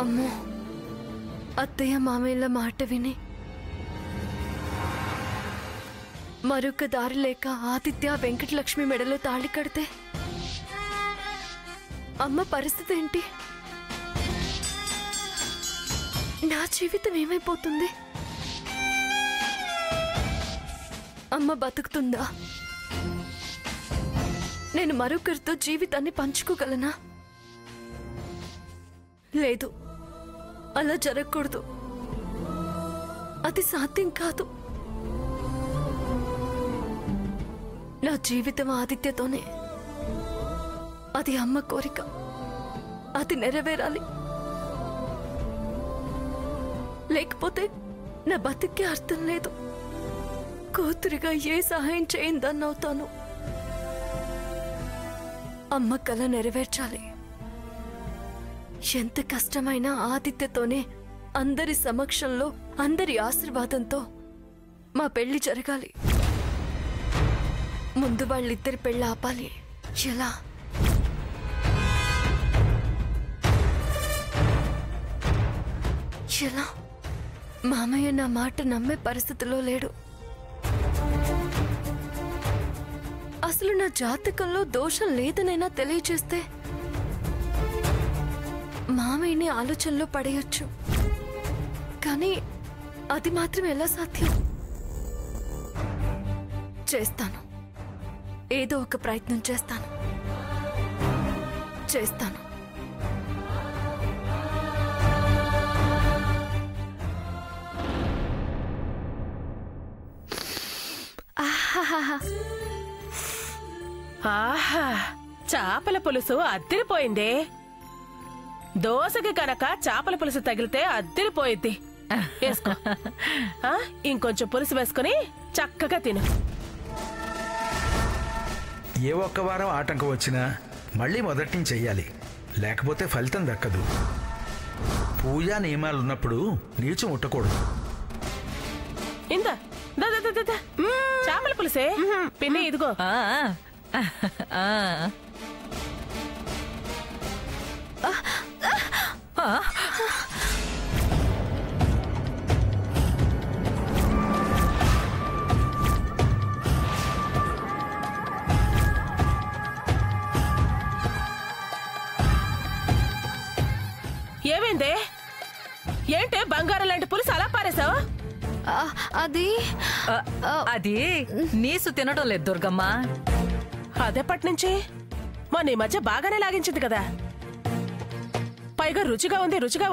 అమ్మో, అత్తయ్య మామయ్యల మాట విని మరొక దారి లేక ఆదిత్య వెంకటలక్ష్మి మెడలో తాళి కడితే అమ్మ పరిస్థితి ఏంటి? నా జీవితం ఏమైపోతుంది? అమ్మ బతుకుతుందా? నేను మరొకరితో జీవితాన్ని పంచుకోగలనా? లేదు, అలా జరగకూడదు. అది సాధ్యం కాదు. నా జీవితం ఆదిత్యతోనే. అది అమ్మ కోరిక, అది నెరవేరాలి. లేకపోతే నా బతికే అర్థం లేదు. కూతురిగా ఏ సహాయం చేయిందన్నవుతాను. అమ్మ కల నెరవేర్చాలి. ఎంత కష్టమైనా ఆదిత్యతోనే, అందరి సమక్షంలో, అందరి ఆశీర్వాదంతో మా పెళ్లి జరగాలి. ముందు వాళ్ళిద్దరి పెళ్లి ఆపాలి. ఎలా? ఎలా? మామయ్య నా మాట నమ్మే పరిస్థితిలో లేడు. అసలు నా జాతకంలో దోషం లేదనైనా తెలియచేస్తే మామయ్యని ఆలోచనలో పడేయొచ్చు. కానీ అది మాత్రం ఎలా సాధ్యం? చేస్తాను, ఏదో ఒక ప్రయత్నం చేస్తాను. ఆహా, చేపల పులుసు అద్దిరిపోయిందే. దోసకి కనుక చేపల పులుసు తగిలితే అద్దిరిపోయిద్ది. వేసుకో. ఇంకొంచెం పులుసు వేసుకుని చక్కగా తిను. ఏ ఒక్క వారం ఆటంకం వచ్చినా మళ్ళీ మొదటి నుంచి చెయ్యాలి, లేకపోతే ఫలితం దక్కదు. పూజా నియమాలున్నప్పుడు నీచు ముట్టకూడదు. ఇందా చేపల పులుసే పిన్ని, ఇదిగో. ఏమైందే? ఏంటే బంగారం లాంటి పులుసు అలా పారేసావు? అది నీసు తినడం లేదు దుర్గమ్మ. అదెప్పటి నుంచి? మొన్న ఈ మధ్య బాగానే లాగించింది కదా. పైగా రుచిగా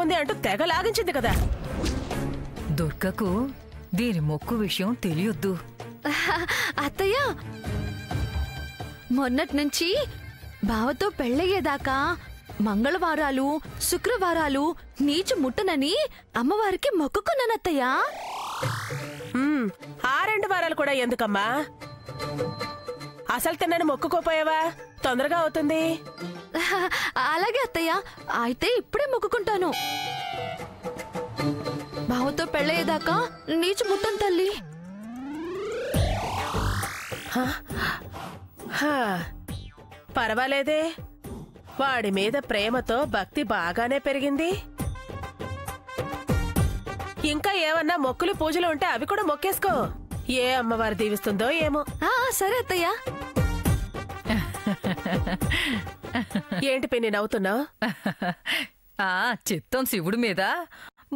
ఉంది అంటూ తెగ లాగించింది కదా. దుర్గకు దీని మొక్కు విషయం తెలియొద్దు. అత్తయ్య, మొన్నటి నుంచి బావతో పెళ్ళయ్యేదాకా మంగళవారాలు, శుక్రవారాలు నీచు ముట్టనని అమ్మవారికి మొక్కుకున్నానత్తయ్య. ఆ 2 వారాలు కూడా ఎందుకమ్మా? అసలు తిన్నని మొక్కుకోపోయావా? తొందరగా అవుతుంది. అలాగే అత్తయ్య, అయితే ఇప్పుడే మొక్కుకుంటాను. బావతో పెళ్ళయ్యేదాకా నీచు ముట్టను తల్లి. పర్వాలేదే, వాడి మీద ప్రేమతో భక్తి బాగానే పెరిగింది. ఇంకా ఏమన్నా మొక్కులు పూజలు ఉంటే అవి కూడా మొక్కేసుకో. ఏ అమ్మవారు దీవిస్తుందో ఏమో. సరే అత్తయ్య. ఏంటి పిన్ని నవ్వుతున్నావు? చిత్తం శివుడి మీద,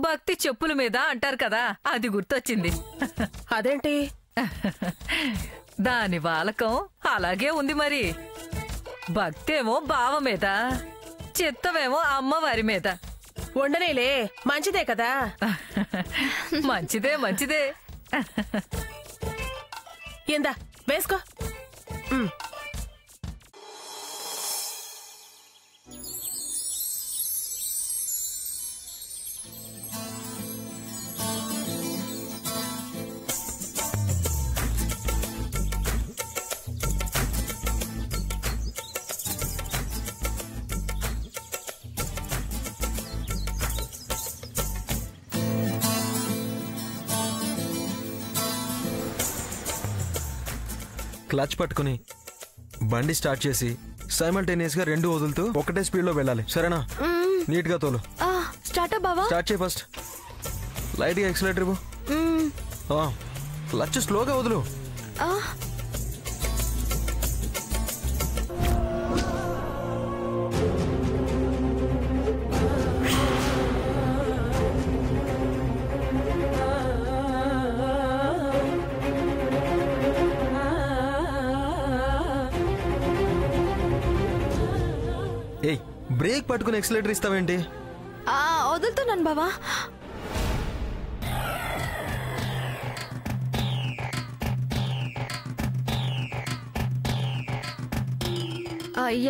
భక్తి చెప్పుల మీద అంటారు కదా, అది గుర్తొచ్చింది. అదేంటి? దాని వాలకం అలాగే ఉంది మరి. భక్తేమో బావ మీద, చిత్తమేమో అమ్మవారి మీద. ఉండనేలే, మంచిదే కదా. మంచిదే. ఏందా వేసుకో. క్లచ్ పట్టుకుని బండి స్టార్ట్ చేసి సైమల్టేనియస్ గా 2 వదులుతూ ఒకటే స్పీడ్ లో వెళ్ళాలి. సరేనా? నీట్ గా తోలు. స్టార్ట్ బావా? స్టార్ట్ చేయి ఫస్ట్. లైట్గా ఎక్సలేటర్ ఇవ్వు. క్లచ్ స్లోగా వదులు. ఏయ్, బ్రేక్ పట్టుకుని ఎక్సలేటర్ ఇస్తావేంటి? వదులుతున్నాను బావా.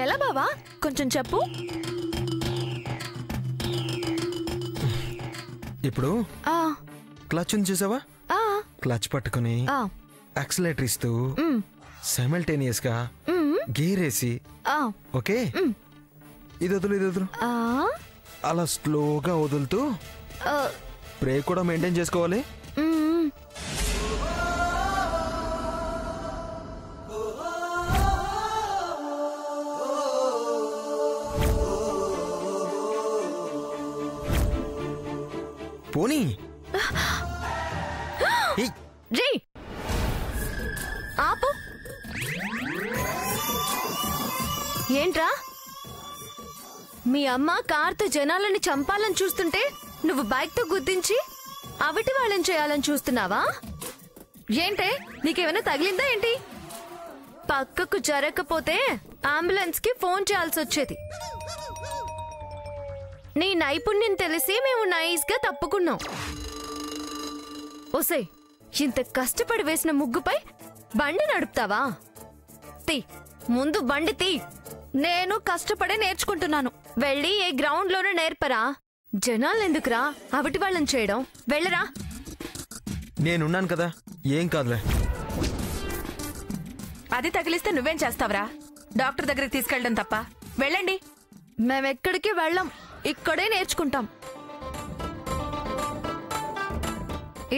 ఎలా బావా, కొంచెం చెప్పు. ఇప్పుడు క్లచ్ ఉంది చూసావా? క్లచ్ పట్టుకుని యాక్సిలేటర్ ఇస్తూ సైమల్టేనియస్ గా గేర్ వేసి, ఓకే, ఇది వదులు ఇది వదులు, అలా స్లోగా వదులుతూ బ్రేక్ కూడా మెయింటైన్ చేసుకోవాలి. పోనీ రే, ఆపు. ఏంట్రా, మీ అమ్మ కార్తో జనాలని చంపాలని చూస్తుంటే నువ్వు బైక్తో గుద్దించి అవిటి వాళ్ళని చేయాలని చూస్తున్నావా? ఏంటే, నీకేమైనా తగిలిందా ఏంటి? పక్కకు జరగకపోతే అంబులెన్స్ కి ఫోన్ చేయాల్సి వచ్చేది. నీ నైపుణ్యం తెలిసి మేము నైస్గా తప్పుకున్నాం. ఓసే, ఇంత కష్టపడి వేసిన ముగ్గుపై బండి నడుపుతావా? తీ, ముందు బండి తీ. నేను కష్టపడే నేర్చుకుంటున్నాను. వెళ్ళి ఏ గ్రౌండ్ లోనే నేర్పరా. జనాలెందుకురా అవిటి వాళ్ళని చేయడం? వెళ్ళరా. నేనున్నాను కదా, ఏం కాదులే. అది తగిలిస్తే నువ్వేం చేస్తావరా? డాక్టర్ దగ్గరికి తీసుకెళ్ళడం తప్ప. వెళ్ళండి. మేమెక్కడికి వెళ్ళం, ఇక్కడే నేర్చుకుంటాం.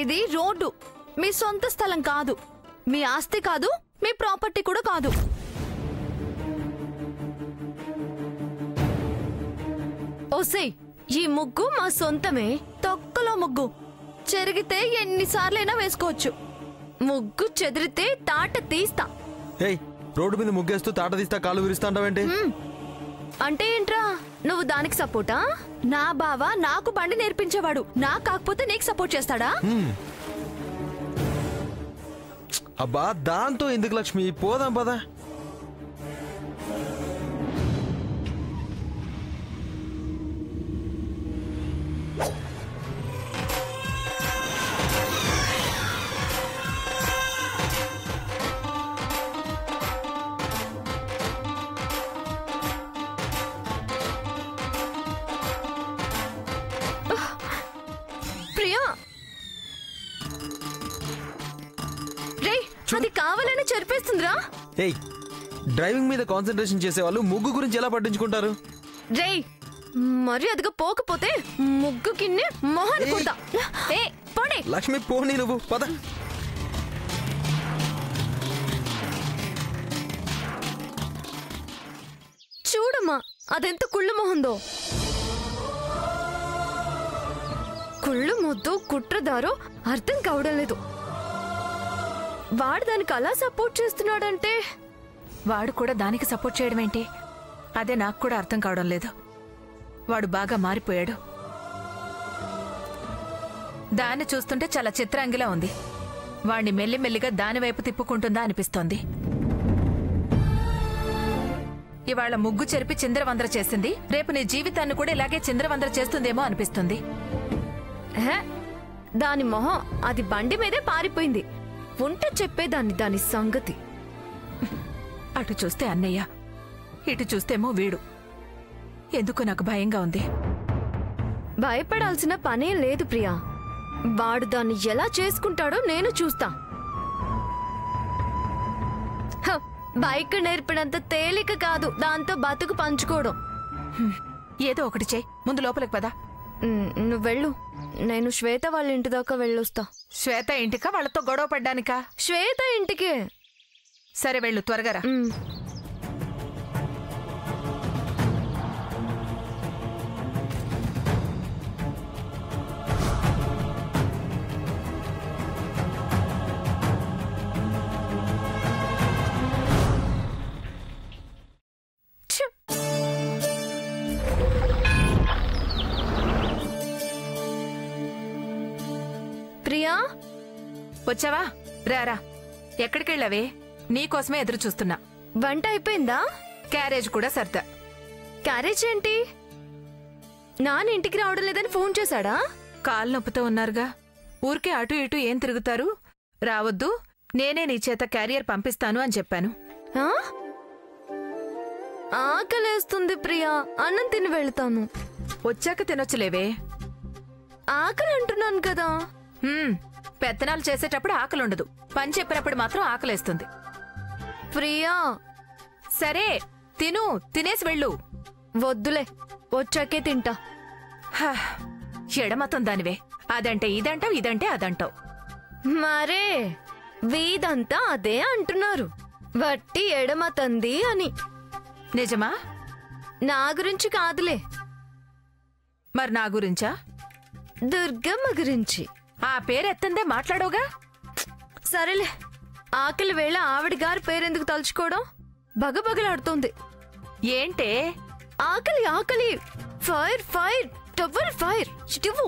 ఇది రోడ్డు, మీ సొంత స్థలం కాదు, మీ ఆస్తి కాదు, మీ ప్రాపర్టీ కూడా కాదు. ఓసే, ఈ ముగ్గు మా సొంతమే. తొక్కలో ముగ్గు చెరిగితే ఎన్నిసార్లైనా వేసుకోవచ్చు. ముగ్గు చెదిరితే తాట తీస్తా. ఏయ్, రోడ్డు మీద ముగ్గేస్తూ తాట తీస్తా కాలు విరుస్తా అంటావేంటి? అంటే ఏంట్రా, నువ్వు దానికి సపోర్టా? నా బావ నాకు బండి నేర్పించేవాడు, నా కాకపోతే నీకు సపోర్ట్ చేస్తాడా? అబ్బా, దాంతో ఎందుకు లక్ష్మి, పోదాం పదా. ప్రియా, రే, అది కావాలని చెరిపేస్తుందిరా. ఏయ్, డ్రైవింగ్ మీద కాన్సన్ట్రేషన్ చేసేవాళ్ళు ముగ్గు గురించి ఎలా పట్టించుకుంటారు? రే, మరి అదిగా పోకపోతే ముగ్గు కిన్నే మొహాన్ని కొడతా. ఏ, పోనీ లక్ష్మి, పోనీ నువ్వు పద. చూడమ్మా, అదెంత కుళ్ళు మొహందో. కుళ్ళు మొద్దు కుట్రదారో అర్థం కావడం లేదు. వాడు దానికి అలా సపోర్ట్ చేస్తున్నాడంటే వాడు కూడా దానికి సపోర్ట్ చేయడం ఏంటి? అదే నాకు కూడా అర్థం కావడం లేదు. వాడు బాగా మారిపోయాడు. దాన్ని చూస్తుంటే చాలా చిత్రాంగిలా ఉంది. వాణ్ణి మెల్లిమెల్లిగా దానివైపు తిప్పుకుంటుందా అనిపిస్తోంది. ఇవాళ ముగ్గు చెరిపి చిందరవందర చేసింది, రేపు నీ జీవితాన్ని కూడా ఇలాగే చిందరవందర చేస్తుందేమో అనిపిస్తుంది. దాని మొహం అది బండి మీదే పారిపోయింది. ఉంటే చెప్పేదాన్ని దాని సంగతి. అటు చూస్తే అన్నయ్య, ఇటు చూస్తేమో వీడు. ఎందుకు నాకు భయంగా ఉంది. భయపడాల్సిన పనే లేదు ప్రియా. వాడు దాన్ని ఎలా చేసుకుంటాడో నేను చూస్తా. బైక్ నేర్పినంత తేలిక కాదు దాంతో బతుకు పంచుకోవడం. ఏదో ఒకటి చెయ్యి, ముందు లోపలికి పదా. నువ్వు వెళ్ళు, నేను శ్వేత వాళ్ళ ఇంటి దాకా వెళ్ళొస్తా. శ్వేత ఇంటికా, వాళ్ళతో గొడవ పడ్డానికా? శ్వేత ఇంటికే. సరే వెళ్ళు, త్వరగా రా. ప్రియా వచ్చావా? రారా. ఎక్కడికెళ్ళావే? నీకోసమే ఎదురు చూస్తున్నా. వంట అయిపోయిందా? క్యారేజ్ కూడా సర్దా. క్యారేజ్ ఏంటి? నాన్న ఇంటికి రావడం లేదని ఫోన్ చేశాడా? కాలు నొప్పుతో ఉన్నారుగా, ఊరికే అటు ఇటు ఏం తిరుగుతారు? రావద్దు, నేనే నీ చేత క్యారియర్ పంపిస్తాను అని చెప్పాను. ఆ? ఆకలేస్తుంది ప్రియా, అన్నం తిని వెళ్తాను. వచ్చాక తినొచ్చులేవే. ఆకలి అంటున్నాను కదా. పెత్తనాలు చేసేటప్పుడు ఆకలుండదు, పని చెప్పినప్పుడు మాత్రం ఆకలేస్తుంది. ప్రియా సరే తిను, తినేసి వెళ్ళు. వద్దులే, వచ్చాకే తింటా. ఎడమతం దానివే, అదంటే ఇదంటావు, ఇదంటే అదంటావు. మరే వీదంతా అదే అంటున్నారు, వట్టి ఎడమతంది అని. నిజమా? నా గురించి కాదులే. మరి నా గురించా? దుర్గమ్మ గురించి. ఆ పేరెత్తందే మాట్లాడోగా. సరేలే, ఆకలి వేళ ఆవిడ గారి పేరెందుకు తలుచుకోవడం? బగబగలాడుతోంది. ఏంటే? ఆకలి ఆకలి. Fire fire, double fire. చిటివు.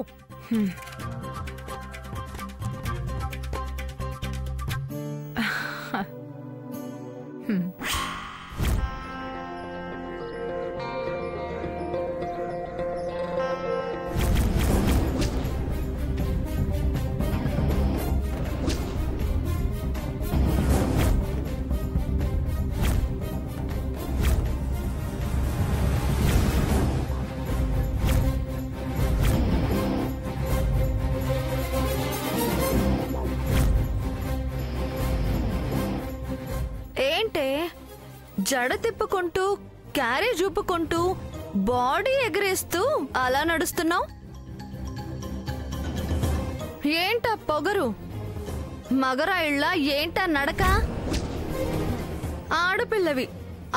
ఏంటే జడ తిప్పుకుంటూ క్యారేజ్ ఊపుకుంటూ బాడీ ఎగరేస్తూ అలా నడుస్తున్నావు? ఏంటా పొగరు? మగరాయిళ్ళ ఏంటా నడక? ఆడపిల్లవి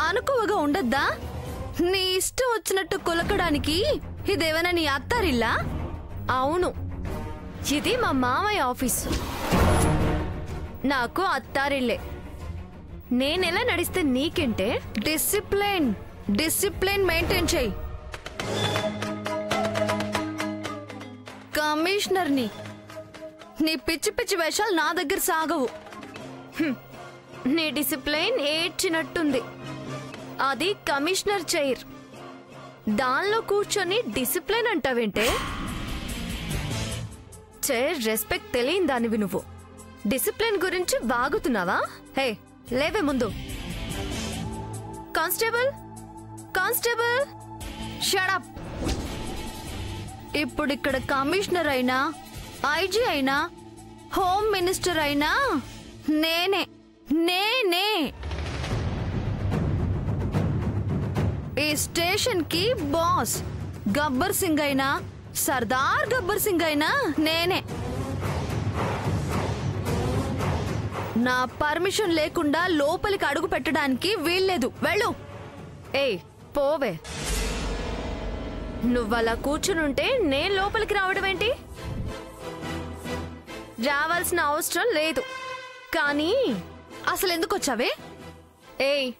అనుకువగా ఉండద్దా? నీ ఇష్టం వచ్చినట్టు కులకడానికి ఇదేమైనా నీ అత్తారిల్లా? అవును, ఇది మా మామయ్య ఆఫీసు. నాకు అత్తారిల్లే. నేనెలా నడిస్తే నీకేంటే? డిసిప్లిన్ డిసిప్లిన్ మెయింటైన్ చెయ్యి. కమిషనర్ని, నీ పిచ్చి పిచ్చి వేషాలు నా దగ్గర సాగవు. నీ డిసిప్లిన్ ఏడ్చినట్టుంది. అది కమిషనర్ చైర్, దానిలో కూర్చొని డిసిప్లిన్ అంటావేంటే? చైర్ రెస్పెక్ట్ తెలియని దానివి నువ్వు. డిసిప్లిన్ గురించి వాగుతున్నావా? హే లేవే ముందు. Constable, constable, shut up. ఇప్పుడు ఇక్కడ కమిషనర్ అయినా, ఐజీ అయినా, హోమ్ మినిస్టర్ అయినా నేనే. ఈ స్టేషన్ కి బాస్. గబ్బర్ సింగ్ అయినా, సర్దార్ గబ్బర్ సింగ్ అయినా నేనే. నా పర్మిషన్ లేకుండా లోపలికి అడుగు పెట్టడానికి వీల్లేదు. వెళ్ళు. ఏయ్ పోవే. నువ్వలా కూర్చునుంటే నేను లోపలికి రావడం ఏంటి? రావాల్సిన అవసరం లేదు. కానీ అసలు ఎందుకు వచ్చావే? ఏయ్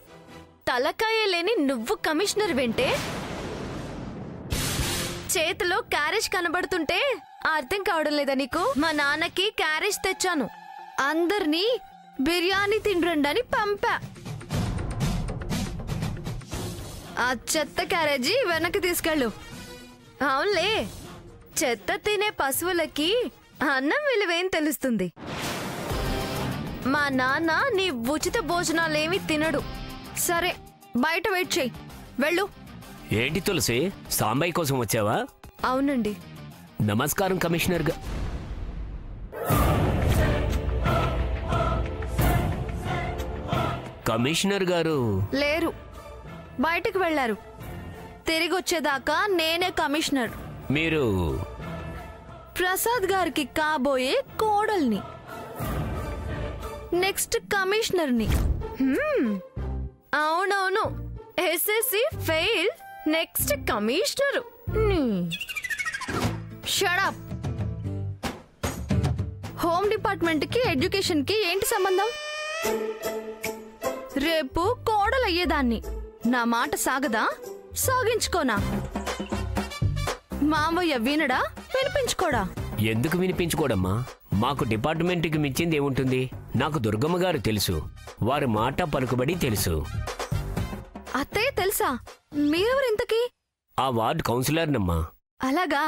తలకాయ లేని నువ్వు కమిషనర్ వెంటే? చేతిలో క్యారేజ్ కనబడుతుంటే అర్థం కావడం లేదా నీకు? మా నాన్నకి క్యారేజ్ తెచ్చాను, అందర్నీ బిర్యానీ తినరండని పంపా. ఆ చెత్త క్యారేజీ వెనక్కి తీసుకెళ్ళు. అవునులే, చెత్త తినే పశువులకి అన్నం విలువేం తెలుస్తుంది? మా నాన్న నీ ఉచిత భోజనాలేమి తినడు. సరే బయట వెయిట్ చెయ్యి, వెళ్ళు. ఏంటి తులసి, సాంబయ్య కోసం వచ్చావా? అవునండి. నమస్కారం కమిషనర్ గా. కమిషనర్ గారు లేరు, బయటకు వెళ్లారు. తిరిగి వచ్చేదాకా నేనే కమిషనర్. మీరు ప్రసాద్ గారికి కాబోయే కోడల్ని, నెక్స్ట్ కమిషనర్ని. అవునవును, SSC fail, next commissioner. Shut up. Home department కి ఎడ్యుకేషన్ కి ఏంటి సంబంధం? రేపు కోడలయ్యేదాన్ని. నా మాట సాగదా? సాగించుకోనా? మామయ్య వినడా? వినిపించుకోడా? ఎందుకు వినిపించుకోడమ్మా? మాకు డిపార్ట్మెంట్కి మించింది ఏముంటుంది? నాకు దుర్గమ్మ గారు తెలుసు, వారి మాట పలుకుబడి తెలుసు. అత్తయ్య తెలుసా? మీరెవరు ఇంతకీ? ఆ వార్డ్ కౌన్సిలర్నమ్మా. అలాగా?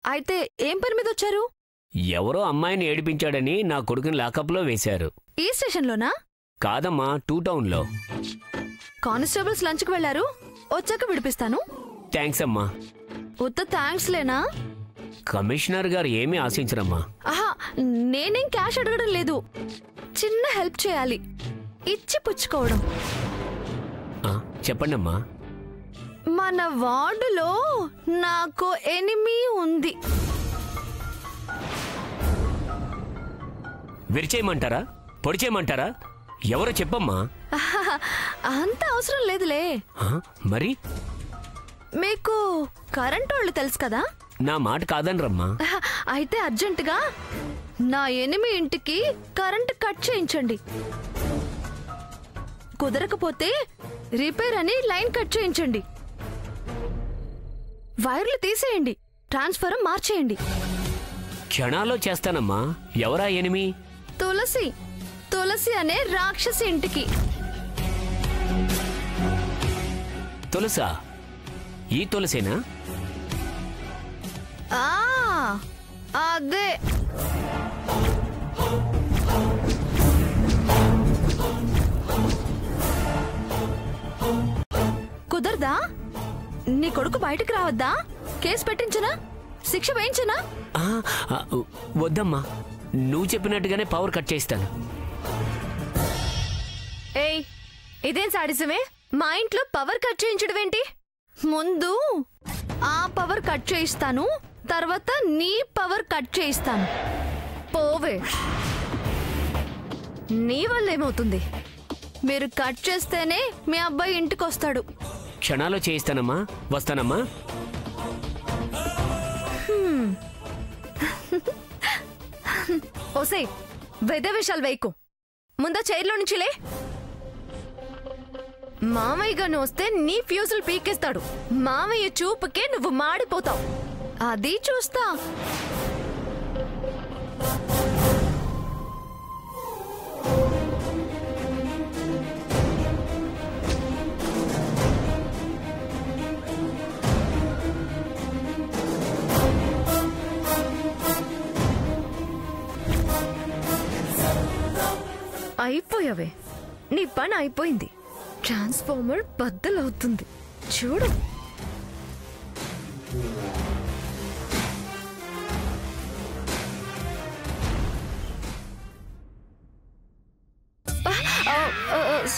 అయితే ఏం పని మీద వచ్చారు? ఎవరో అమ్మాయిని ఏడిపించాడని నా కొడుకుని లాకప్లో వేశారు. ఈ స్టేషన్లోనా? కాదమ్మా, 2 టౌన్లో. కానిస్టేబుల్స్ లంచ్కి వెళ్లారు, వచ్చాక విడిపిస్తాను. థ్యాంక్స్ అమ్మా. ఉత్త థ్యాంక్స్ లేనా? కమిషనర్ గారు ఏమీ ఆశించరమ్మా. ఆహా, నేనేం క్యాష్ అడగడం లేదు, చిన్న హెల్ప్ చేయాలి, ఇచ్చి పుచ్చుకోవడం. చెప్పండమ్మా. మన వార్డులో నాకు ఎనిమి ఉంది. విరిచేయమంటారా? పొడి చేయమంటారా? ఎవరో చెప్పమ్మా. అంత అవసరం లేదులే. మరి మీకు కరెంట్ వాళ్ళు తెలుసు కదా? నా మాట కాదనరమ్మా. అయితే అర్జెంటుగా నా ఎనిమి ఇంటికి కరెంట్ కట్ చేయించండి. కుదరకపోతే రిపేర్ అని లైన్ కట్ చేయించండి. వైర్లు తీసేయండి, ట్రాన్స్ఫారం మార్చేయండి. క్షణాల్లో చేస్తానమ్మా. ఎవరా ఎనిమి? తులసి. తులసి అనే రాక్షసి ఇంటికి. తులసా? ఈ తులసేనా? అదే. కుదరదా? నీ కొడుకు బయటకు రావద్దా? కేసు పెట్టించనా? శిక్ష వేయించనా? వద్దమ్మా, నువ్వు చెప్పినట్టుగానే పవర్ కట్ చేస్తాను. ఏయ్, ఇదేం సాడిసమే? మా ఇంట్లో పవర్ కట్ చేయించడం ఏంటి? ముందు ఆ పవర్ కట్ చేయిస్తాను, తర్వాత నీ పవర్ కట్ చేయిస్తాను. పోవే. నీ వల్ల ఏమవుతుంది? మీరు కట్ చేస్తేనే మీ అబ్బాయి ఇంటికి వస్తాడు. క్షణాల్లో చేయిస్తానమ్మా. వస్తానమ్మా. ఓసే, వెద విషయాలు వేయకు. ముందా చైర్లో నుంచి లే. మామయ్య గాను వస్తే నీ ఫ్యూజులు పీకేస్తాడు. మామయ్య చూపుకే నువ్వు మాడిపోతావు. అది చూస్తా. అయిపోయావే, నీ పని అయిపోయింది. ట్రాన్స్ఫార్మర్ బద్దలవుతుంది చూడు.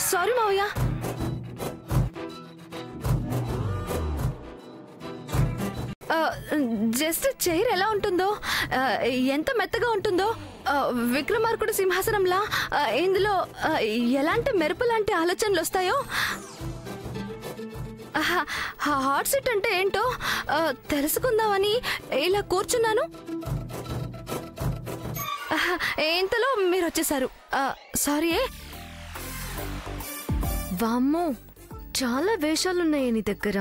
సారీ మావయ్య. జస్ట్ చైర్ ఎలా ఉంటుందో, ఎంత మెత్తగా ఉంటుందో, విక్రమార్కుడు సింహాసనంలా ఇందులో ఎలాంటి మెరుపు లాంటి ఆలోచనలు వస్తాయో. హాట్ సీట్ అంటే ఏంటో తెలుసుకుందామని ఇలా కూర్చున్నాను. ఇంతలో మీరు వచ్చేసారు. సారీ. వామ్మో, చాలా వేషాలున్నాయి నీ దగ్గర.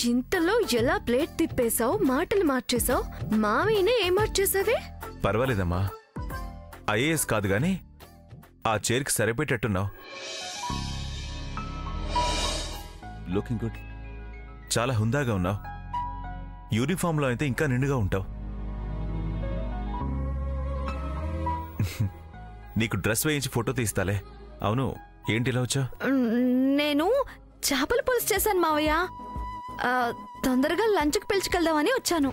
ఇంతలో ఎలా ప్లేట్ తిప్పేశావు, మాటలు మార్చేశావు. మామయ్యనే ఏం మార్చేసావే? పర్వాలేదమ్మా, ఐఏఎస్ కాదు గాని ఆ చైర్కి సరిపెట్టేట్టున్నావు. Looking good. చాలా హుందాగా ఉన్నావు. యూనిఫామ్లో అయితే ఇంకా నిండుగా ఉంటావు. నీకు డ్రెస్ వేయించి ఫోటో తీస్తాలే. అవును, ఏంటిలా వచ్చావు? నేను చేపల పులుసు చేశాను మావయ్య. తొందరగా లంచ్కి పిలుచుకెళ్దామని వచ్చాను.